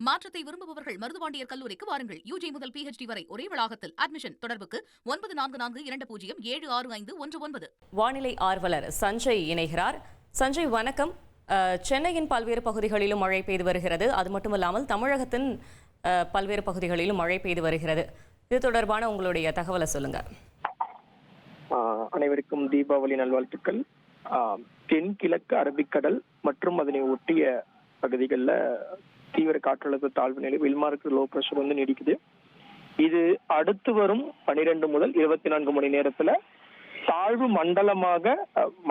மாற்றத்தை விரும்புபவர்கள் மருதுபாண்டியர் கல்லூரிக்கு வாருங்கள். யுஜி முதல் PhD வரை ஒரே வளாகத்தில். அட்மிஷன் தொடர்புக்கு 9442207519. வானிலை ஆர்வலர் சஞ்சய் இணைகிறார். சஞ்சய் வணக்கம். சென்னையின் பல்வேறு பகுதிகளிலும் மழை பெய்து வருகிறது. அது மட்டுமல்லாமல் தமிழகத்தின் பல்வேறு பகுதிகளிலும் மழை பெய்து வருகிறது. இது தொடர்பான உங்களுடைய தகவலை சொல்லுங்க. அனைவருக்கும் தீபாவளி நல்வாழ்த்துக்கள். தென்கிழக்கு அரபிக்கடல் மற்றும் அதனை ஒட்டிய பகுதிகளில் தீவிர காற்றழுத்த தாழ்வு நிலை வில்மார்க் லோ பிரஷர் வந்து நீடிக்குது. இது அடுத்து வரும் 12 முதல் 24 மணி நேரத்துல தாழ்வு மண்டலமாக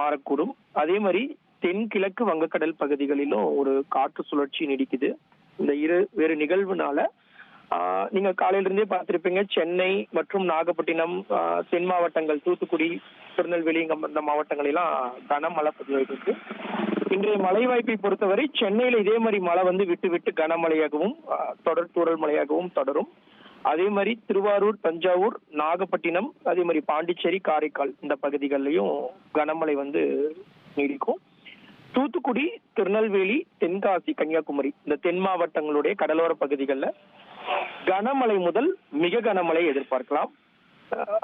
மாறக்கூடும். அதே மாதிரி தென்கிழக்கு வங்கக்கடல் பகுதிகளிலும் ஒரு காற்று சுழற்சி நீடிக்குது. இந்த வேறு நிகழ்வுனால நீங்க காலையில இருந்தே பார்த்திருப்பீங்க, சென்னை மற்றும் நாகப்பட்டினம், தென் மாவட்டங்கள், தூத்துக்குடி, திருநெல்வேலி இந்த மாவட்டங்களெல்லாம் கனமழை பதிவாயிருக்கு. இன்றைய மழை வாய்ப்பை பொறுத்தவரை சென்னையில இதே மாதிரி மழை வந்து விட்டு விட்டு கனமழையாகவும் தொடர் தூறல் மழையாகவும் தொடரும். அதே மாதிரி திருவாரூர், தஞ்சாவூர், நாகப்பட்டினம், அதே மாதிரி பாண்டிச்சேரி, காரைக்கால் இந்த பகுதிகளிலையும் கனமழை வந்து நீடிக்கும். தூத்துக்குடி, திருநெல்வேலி, தென்காசி, கன்னியாகுமரி இந்த தென் மாவட்டங்களுடைய கடலோர பகுதிகளில் கனமழை முதல் மிக கனமழை எதிர்பார்க்கலாம்.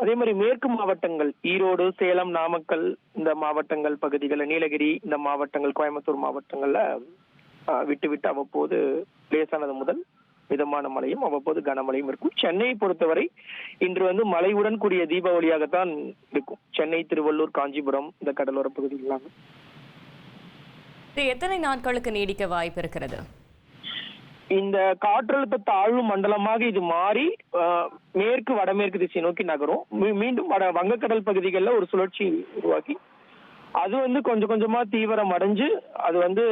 அதே மாதிரி மேற்கு மாவட்டங்கள் ஈரோடு, சேலம், நாமக்கல் இந்த மாவட்டங்கள் பகுதிகளில், நீலகிரி இந்த மாவட்டங்கள், கோயம்புத்தூர் மாவட்டங்கள்ல விட்டு விட்டு அவ்வப்போது லேசானது முதல் மிதமான மழையும் அவ்வப்போது கனமழையும் இருக்கும். சென்னையை பொறுத்தவரை இன்று வந்து மழையுடன் கூடிய தீபாவளியாகத்தான் இருக்கும். சென்னை, திருவள்ளூர், காஞ்சிபுரம் இந்த கடலோர பகுதிகளாக. எத்தனை நாட்களுக்கு நீடிக்க வாய்ப்பு இருக்கிறது? இந்த காற்றழுத்த தாழ்வு மண்டலமாக இது மாறி மேற்கு வடமேற்கு திசை நோக்கி நகரும். மீண்டும் வங்கக்கடல் பகுதிகளில் ஒரு சுழற்சி உருவாக்கி அது வந்து கொஞ்சம் கொஞ்சமா தீவிரம் அடைஞ்சு அது வந்து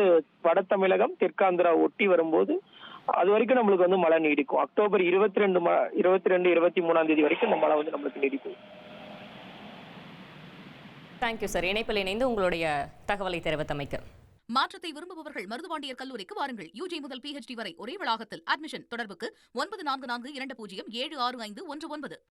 வட தமிழகம், தெற்காந்திரா ஒட்டி வரும்போது அது வரைக்கும் நம்மளுக்கு வந்து மழை நீடிக்கும். அக்டோபர் 22, 23ஆம் தேதி வரைக்கும் இந்த மழை வந்து நம்மளுக்கு நீடிக்கும். Thank you sir. இணைப்பில் இணைந்து உங்களுடைய தகவலை தெரிவித்தமைக்கு. மாற்றத்தை விரும்புபவர்கள் மருதுபாண்டியர் கல்லூரிக்கு வாருங்கள். யுஜி முதல் PhD வரை ஒரே வளாகத்தில். அட்மிஷன் தொடர்புக்கு 944220765119.